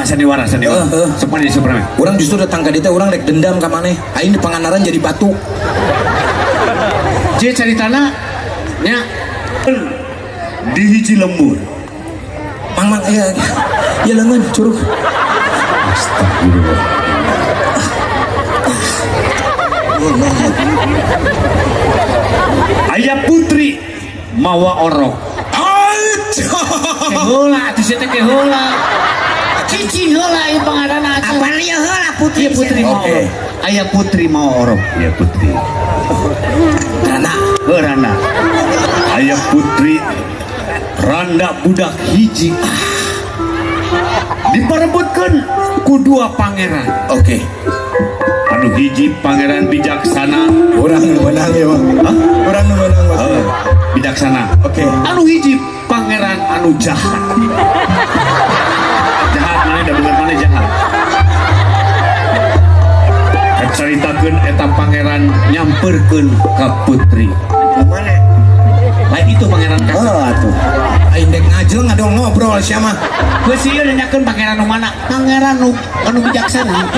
sandiwara seperti sebenarnya orang justru datang ke dia orang rek dendam ke maneh aing di Pangandaran jadi batu jadi ceritana nya di hiji lembur mang ya lengan curug astagfirullah ayah putri mawa orok kehola atuh sia teh kehola cici heula ieu pangaranna apa lieu heula putri putri mau orok ayah putri mau orok ya putri rana ayah putri randa budak hiji diperebutkan ku dua pangeran oke anu hiji pangeran bijaksana orang nu menang ya bang orang nu menang bijaksana oke anu hiji pangeran anu jahat mana udah bener mana jahat ceritakeun eta pangeran nyamperkeun ka putri mana lain itu pangeran ka atuh aing dek ngajeng ngadong ngobrol sia mah geus ieu nanyakeun pangeran nu mana pangeran anu bijaksana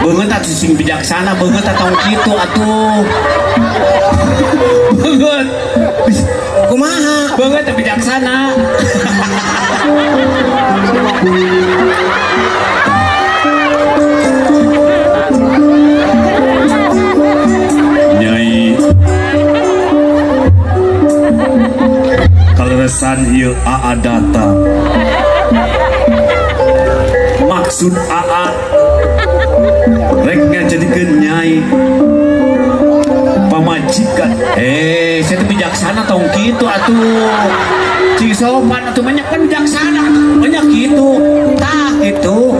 beungeut atuh sing bijaksana beungeut atuh kitu atuh beungeut kumaha beungeut bijaksana Nyai kaleresan ieu AA datang maksud AA rek ngajadikeun Nyai pamajikan saya tuh bijaksana tong gitu atuh cing sopan atuh banyak kan bijaksana banyak gitu tah gitu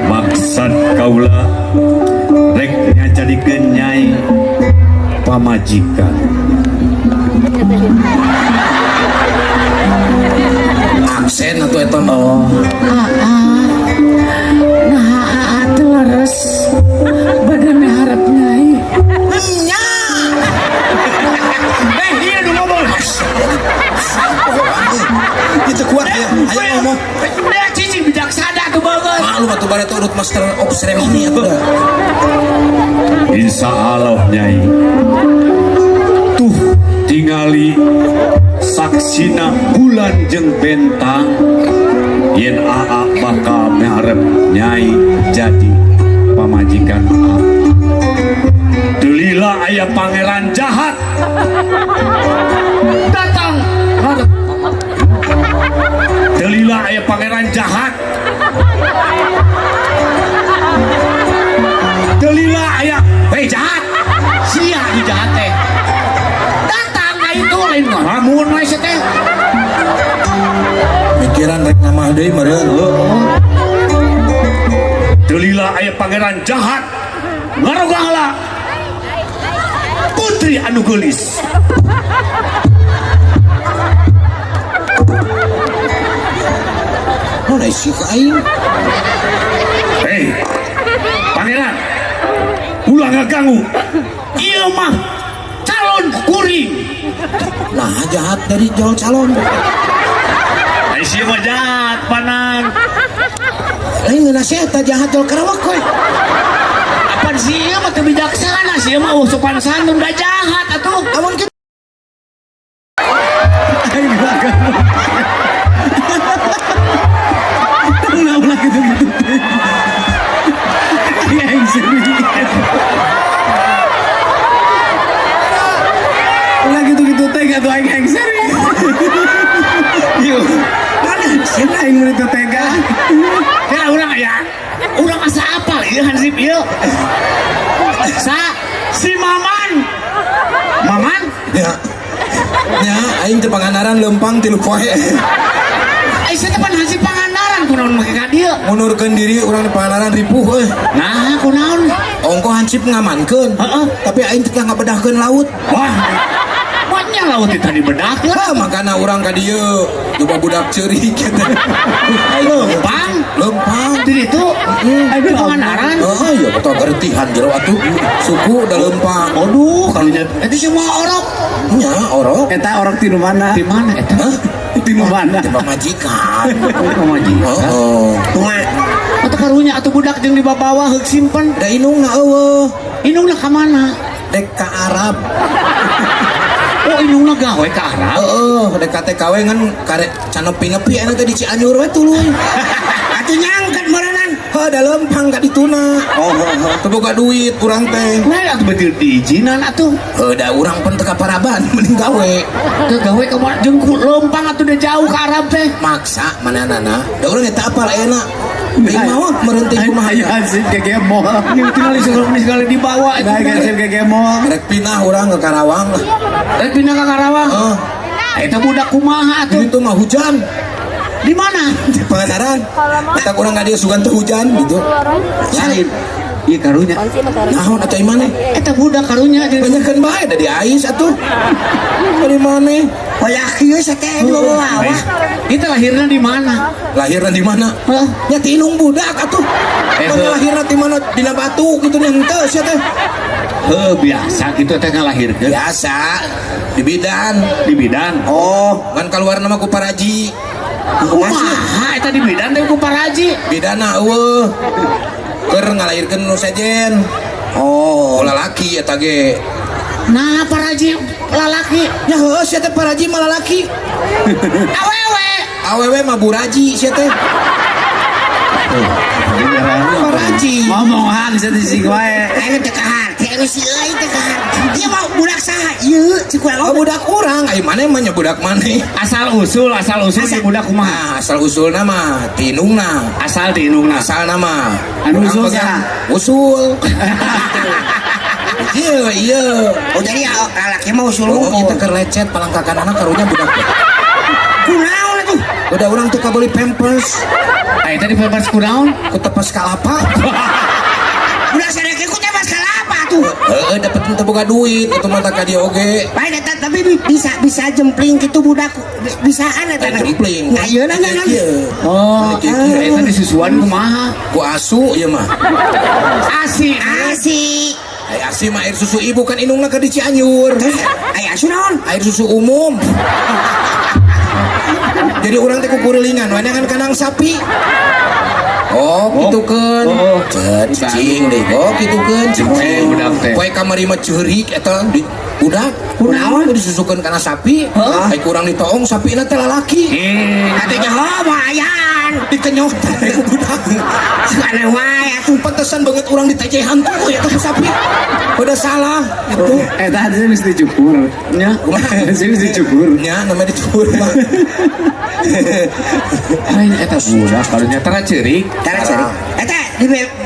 maksud kaula rek ngajadikeun Nyai pamajikan absen atau eta nah atuh leres badan harap Nyai nya dia nu ngomong itu kuat ya ayo ngomong dia cicing bijaksana tuh banget malu batu bare turut master of ceremony atuh insya Allah Nyai tuh tingali saksina bulan jeung bentang yen AA bakal miharep Nyai jadi pamajikan AA Delila aya pangeran jahat datang ngarep Delila aya pangeran jahat Delila aya jahat sia di jahat teh datang ka itu lain ngamun we teh pikiran rek nama deui meureun Delila aya pangeran jahat ngarogala putri anu geulis mana isi ka aing pangeran ulah ngaganggu ieu mah calon kuring nah jahat dari jual calon ieu mah jahat panan lain nasihat jahat jual karawak we apa sih ieu mah teu bijaksana sih ieu mah sopan santun da jahat atuh amun kita ulah gitu-gitu yang serius ulah gitu-gitu teh gak tuh yang serius yuk mana sih aing mun itu tega ya urang ya urang asa apal ieu hansip ieu si Maman ya aing teh Pangandaran lempang 3 poe ai saya teh pan hansip Pangandaran kunaon make ka dieu munurkeun diri urang di Pangandaran ripuh nah kunaon ongko hansip ngamankeun heeh tapi aing teh ngabedahkeun laut wah Nya laut itu di bedak Ah, makana orang ka dieu coba budak ceurik gitu. lempang Lempang. di itu di Pangandaran. Oh iya betul gertihan jero atuh suku da lempang. Aduh karunya itu semua orok Nya orok. Eta orang tinu mana? di mana eta Hah? Tinu mana? Tembak majikan. pemajikan Oh. atau karunya atau budak yang di bawah heuk simpen Da inungna eueuh. inungna ka mana Dek ka Arab. oh inungna gawe ka Arab Heeh, dek ka TKW ngan karek canepi-nepi anu teh di Cianjur we tuluy. atuh nyangkat merenan Heuh da lempang ka dituna. Teu boga duit urang teh. nah atuh betul diizinan atuh Heuh da urang pun teu kaparaban mending gawe. teu gawe ka mana jeung lempang atuh udah jauh ka Arab teh Maksa manehna. Da urang eta apal enak. Bing mah merentih kumaha Ayo ya. hasil kegemol. ini tinggal di segala dibawa itu Nah, hasil kegemol. Rek pinah urang ke Karawang lah. rek pindah ka Karawang Heeh. eta budak kumaha atuh Itu mah hujan. di mana Di Pangandaran. Eta urang ka dieu sugan teu hujan gitu. lain ieu karunya Naon atuh imane? eta budak karunya jeung Banyakan bae da di ais atuh. Dari mana? Hoyak ieu sateh di bawah. kita lahirnya di mana Lahirna di mana? Hah? Nya ti inung budak atuh. Mana lahirna di mana? Dina batu gitu nya henteu sia teh. heuh biasa gitu teh ngalahirkeun Biasa di bidan. di bidan Oh, kan keluar nama ku paraji. kumaha eta di bidan teh ku paraji Bidana eueuh. Keur ngalahirkeun nu sejen. Oh, lalaki eta ge. nah paraji lalaki Nya heueuh sia teh paraji mah lalaki. awewe Awewe mah buraji sia teh. Paraji. Ngomongan bisa dising wae. anu teh ka hati anu si euy teh ka hati dia mau budak saha ieu cik Oh, budak urang, ai maneh mah nya budak maneh. asal usul di budak kumaha Nah, asal usulna mah tinungna. asal di indungna Asal nama Anu usul saha? usul. Iya, iya. Oh jadi laki mah usul Oh, kita keur lecet palangkakan anak karunya budak. kunaon atuh? Udah orang tuh kabeli pampers, eta di pempes kunaon ku tepes kalapa. Budak sadeke ku teh mas kalapa tuh. Dapet teu boga duit, itu mah tak ka dia oge. Baik eta tapi bisa jempling gitu budak bisaan eta. Jempling. Nah ieu nanya kan. oh eta disusuan kumaha Ku asu ieu mah. asi Asik. Ai asi mah air susu ibu kan indungna ke di Cianjur. Aya asu naon? Air susu umum. Jadi orang teh kukurelingan, mana kan kanang sapi. Oh, gitu kan. Oh. Cicing deh. Oh, gitu kan. Cicing. budak teh. Poe kamari mah ceurik eta di budak. Kunaon? Disusukeun kana sapi. Ai kurang ditoong sapina teh lalaki. Katanya oh mayan. Dikenyot teh ku budak. Aneh wae atuh. Pantesan banget orang ditejehan tuh ya teh sapi. Udah salah itu. Eta hadinya mesti dicukur. nya Mesti dicukur. Nya namanya dicukur mah. lain eta budak karunya tara ceurik Cara ceurik. Eta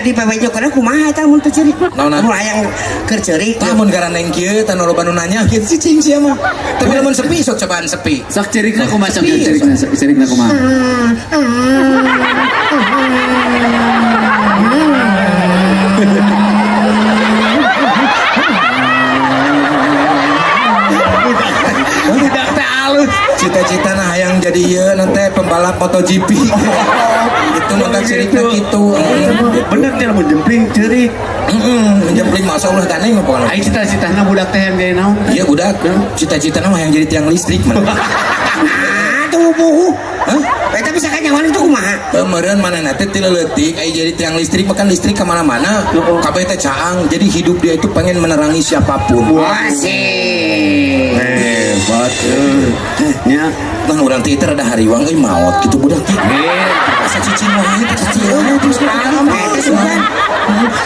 di pabejokeun kumaha eta mun teu ceurik? Naon? Mun hayang keur ceurik. Lamun garaneng kieu tan loba nu nanya kieu cicing sia mah. Tapi lamun sepi sok cobaan sepi. Sok cerikna kumaha sok cerikna kumaha. budak teh alus Cita-cita nah hayang jadi ieu nanti pembalap MotoGP. Itu mah tak cerita gitu. bener teh lamun jempling ceurik Menjempling masa ulah taneh mah pokona. ai cita-citana budak teh yang gaya naon Iya budak. Cita-cita mah hayang jadi tiang listrik mah. Aduh buhu. Hah? Eta bisa kanyawan itu kumaha? Meureun mana nanti ti leutik ai jadi tiang listrik makan listrik ke mana-mana. Kabeh teh caang. Jadi hidup dia itu pengen menerangi siapapun. Asik. hebat nya Nah urang teh rada hariwang euy maot kitu budak teh. Asa cicing wae teh cicing wae terus Eta sugan.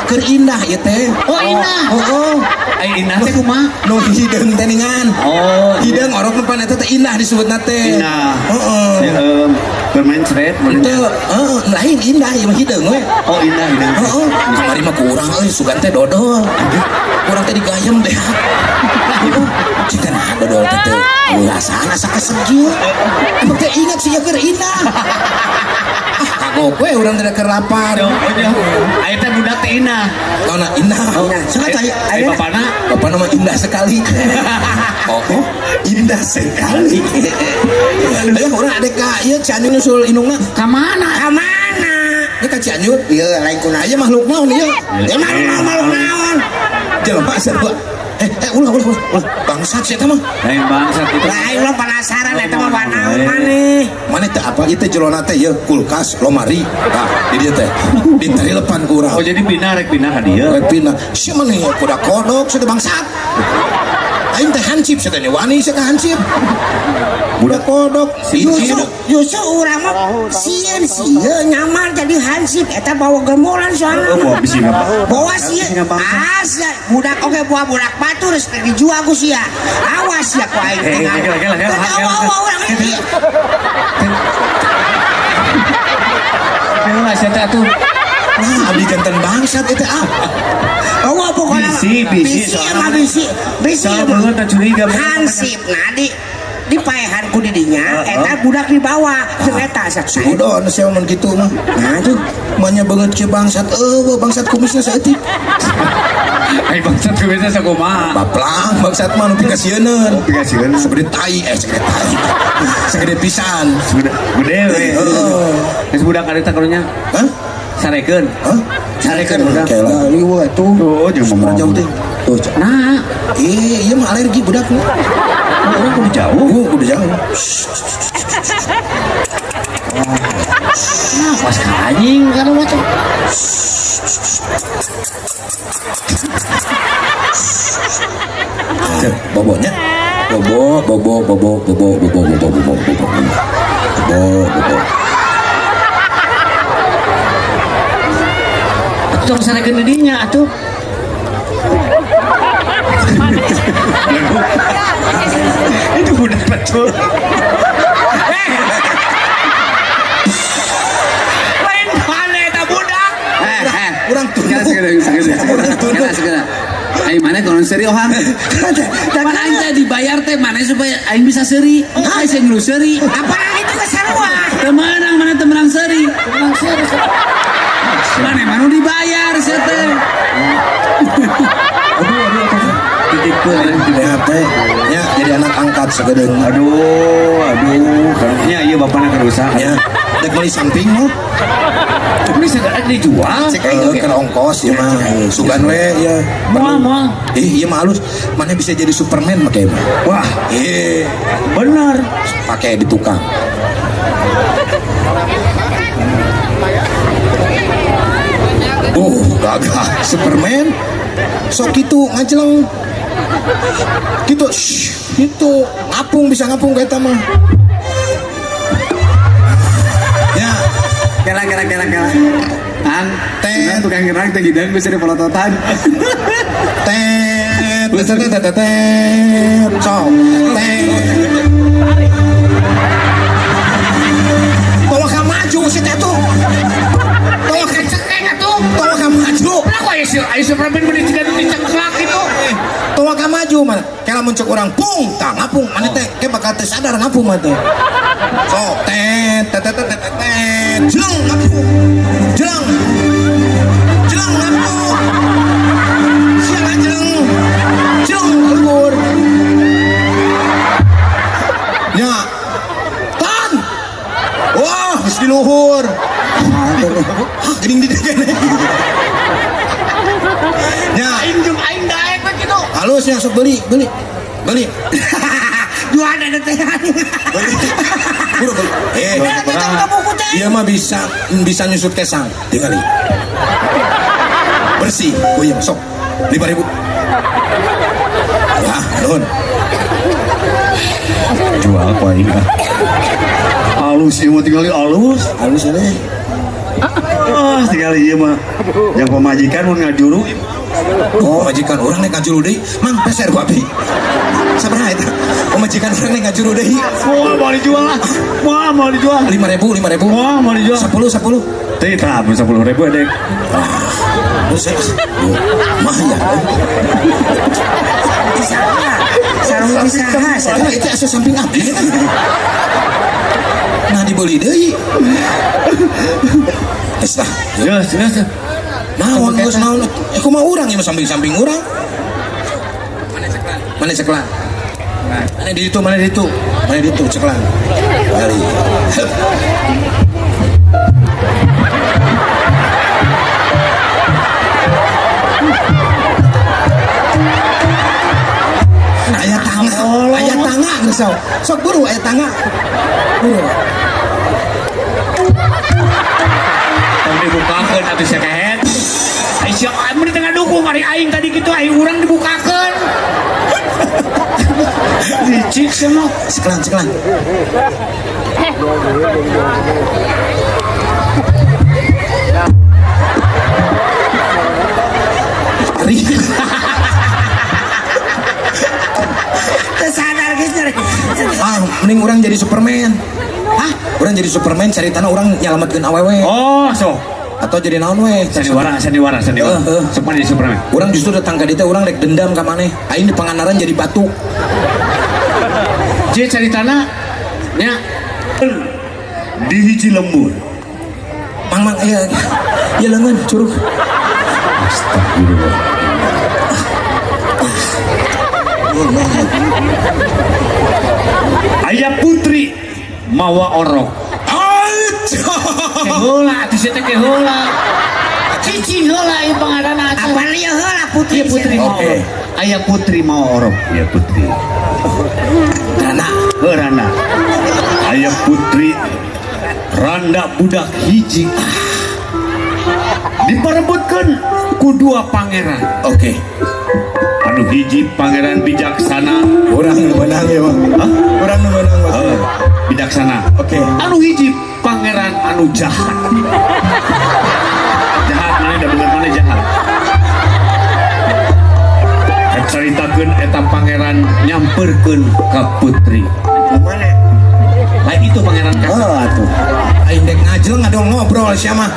Keur indah ieu teh. oh indah Oh. ai indah teh kumaha Nu hideung teh ningan. oh Hideung orok nu pan eta teh indah disebutna teh. indah Heeh. bermain seret Teu, lain indah ieu mah hideung we. oh indah Heeh. Kamari mah kurang euy sugan teh dodol. Kurang teh digayem teh. Jika nah dodol teh teh ulasan asa kesegil. Emang teh ingat sih keur indah. Oh, gue orang tidak kelapar. Ayo teh budak teh indah. Nona indah. Suka tuh Ayo bapana. Bapak nama indah sekali. Oh, indah sekali. Ayo orang adek kak, iya Cianjur nyusul indungna. Kamana? Kamana? Ini kan Cianjur. Iya lain kuna Ayo makhluk naon iya. ya makhluk naon Jelema serba. Ulah. Bangsat sih mah. Lain bangsat itu. lain lo penasaran eta mah naon maneh Mana teh apa ieu teh jelona teh ya kulkas, lomari. Nah, di dieu teh. Ditari lepan ku urang. Oh jadi pindah ka dia. Rek pindah. Sia maneh kuda kodok sudah bangsat. Aing teh hansip saya teh wani saya hansip. Budak kodok. justru urang mah sieun nyamar jadi hansip eta bawa germolan soalnya Bawa bisi apa? bawa sieun asli budak oke bawa budak batu terus dijual ku sia awas ya ku aing urang ini Kenapa saya teh atuh? Wah, abdi jantan bangsat eta ah. oh pokoknya Bisi emang bisi Soal banget tak curiga. hansip nadi di paehan ku didinya eta budak dibawa ternyata saksa Sudah anu sia mun kitu mah. Nah tuh manya banget ke bangsat bangsat kumisna saeutik. Ai bangsat ku biasa sakumaha. Baplang bangsat mah nu pikasieun. Pikasieun. Segede tai segede pisan. Gede we. Geus budak ada takarnya. Hah? Sarekeun. Hah? Sarekeun budak. Kela ieu atuh. Oh jeung Seberapa jauh teh? Tuh, Nah, iya mah alergi budak. orang kudu jauh. Udah jauh. Nah, pas anjing kana mah tuh. Bobonya. Bobo. Atuh sarekeun didinya atuh. Itu budak betul. Lain mana eta budak? Kurang tuh. Segera. Aing mana kalau seri ohang. Mana aing teh dibayar teh mana supaya aing bisa seri. Aing sing nu seri. apalagi itu kesarua Temenang mana temenang seri. Mana mana dibayar saya teh. Ya teh, ya jadi anak angkat segedeung. Aduh. Kayaknya iya bapaknya kerusak. Ya, dek beli samping mah. Ini segera dijual. Cek aing keur ongkos ya mah. Sugan we ya. Moal. Iya mah halus. Mana bisa jadi Superman make mah. Wah, Benar. Pakai di tukang. Gagah Superman. Sok gitu ngajeleng. Gitu, gitu ngapung bisa ngapung kayak mah. Ya, Kela. Ang Ten. tukang gerak teh gidang bisa dipelototan. tet, sok, tolong kamu maju si tetu, tolong kamu maju. Kenapa ya Superman mendicikan dicengklak gitu? Tolong kamu maju mana? Kalau muncul orang pung, tak ngapung, mana teh? Kayak bakal sadar ngapung mana teh? Sok, tet, jeleng ngapung, jeleng ngapung, siapa jeleng luhur. Ya, tan, wah, mesti luhur. Gering di degan. Ya, Aing daek begitu. halusnya sok beli. dua ada teh Buru. Dia mah bisa nyusut kesang. Tinggali. Bersih. Puyeng sok. 5.000. Ya, nuhun. Jual apa ini? Halus ya mau tinggal halus. Halus ini. Tinggal iya mah. Yang pemajikan mau ngajuru. Oh, majikan orang nek ngajuru deui, mang peser ku abdi. Sabaraha eta? Oh, majikan orang nek ngajuru deui. Wah, mau dijual lah. Wah, mau dijual. 5.000. Wah, mau dijual. 10. Teh, tak, 10.000 dek. Mah ya. sarung bisa Itu asa samping abdi. Nah dibeli deui. Geus lah. Geus. Naon geus naon? Kumaha urang ya samping-samping urang. Mana ceklan? Mana di situ ceklan. Bali. Aya tangga geus sok buru aya tangga. Buru. Tong dibukakeun atuh sakehet. Ai sia mun tengah dukung ari aing tadi kitu aing urang dibukakeun. Licik semua. Ceklan. Ari. Sadar guys. Mending orang jadi Superman. Hah? Orang jadi Superman cari tanah orang nyelamatkeun awewe. Oh, so. Atau jadi naon we? Sandiwara. Superman jadi Superman. Orang justru datang ke dieu orang rek dendam ka maneh. Aing di panganaran jadi batu. Dia cari tanah nya di hiji lembur. Mang iya leungeun curug. Astagfirullah. Ayah putri mawa orok. Keheula atuh sia teh keheula. Cicing heula ieu pangaranna. Apa lieu heula putri? Putri mawa orok. Ayah putri mawa orok. Ya putri. Rana. Ayah putri randa budak hiji. Diperebutkeun ku dua pangeran. Oke. Anu hiji pangeran bijaksana. Orang menang ya, Bang. Hah? Orang menang. Bijaksana. Oke. Anu hiji pangeran anu jahat. Jahat mana da bener mana jahat. Caritakeun eta pangeran nyamperkeun ka putri. Mana? Lain itu pangeran ka. Atuh. Aing dek ngajeng ngadong ngobrol sia mah.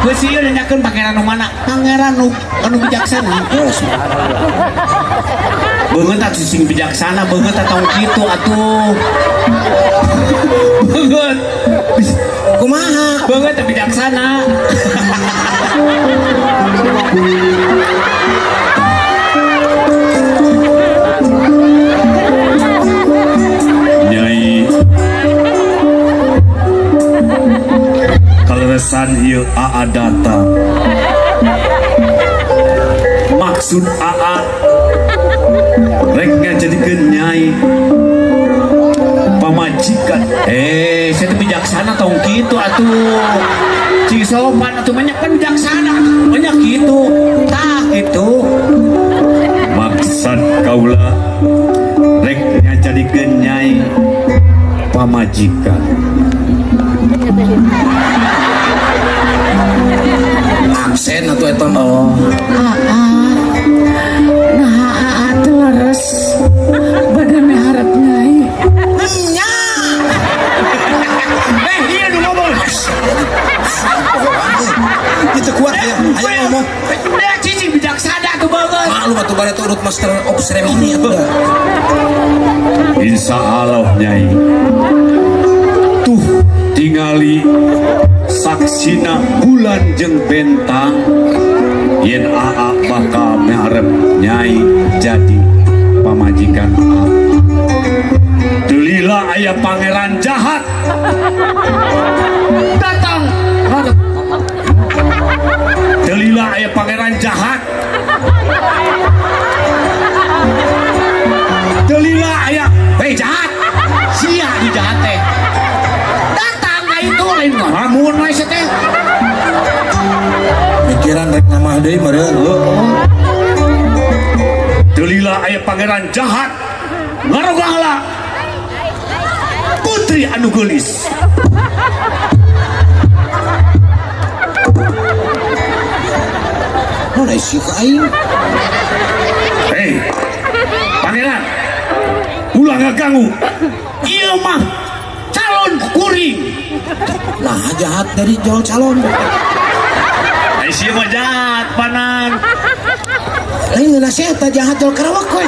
Geus ieu nanyakeun pangeran nu mana? Pangeran anu bijaksana. Beungeut atuh sing bijaksana, beungeut ataung kitu atuh. Beungeut. Kumaha? Beungeut teh bijaksana. Nyai kaleresan ieu AA datang. Maksud AA rek ngajadikeun nyai pamajikan. Saya teh bijaksana tong kitu atuh. Cing sopan atuh banyak kan bijaksana. Banyak kitu. Tah kitu. Maksud kaula rek ngajadikeun nyai pamajikan. Aksen atau eta Oh. Nah, leres badannya harap nyai. nya. Iya nu ngomong. Itu kuat ya. Ayo ngomong. Dia cicing bijaksana tuh banget. Malu atuh bare turut master of ceremony atuh. Insya Allah nyai. Tuh tingali saksina bulan jeung bentang yen AA bakal miharep nyai jadi pamajikan AA. Delila aya pangeran jahat datang ngadep. Delila aya pangeran jahat. Delila aya jahat. Sia di jahat teh. Datang ka itu lain ngalamun we teh. Pikiran rek nama deui meureun. Delila aya pangeran jahat. Ngarogala putri anu geulis. Mana isi ka aing? Hei, pangeran, ulah ngaganggu. Ieu mah calon kuring. Nah, jahat dari jual calon. Ieu mah jahat panan. Lain nasihat jahat jual karawak we.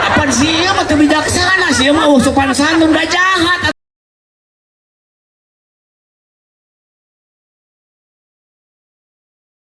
Apaan sih ieu mah teu bijaksana, sih mah sopan santun da jahat.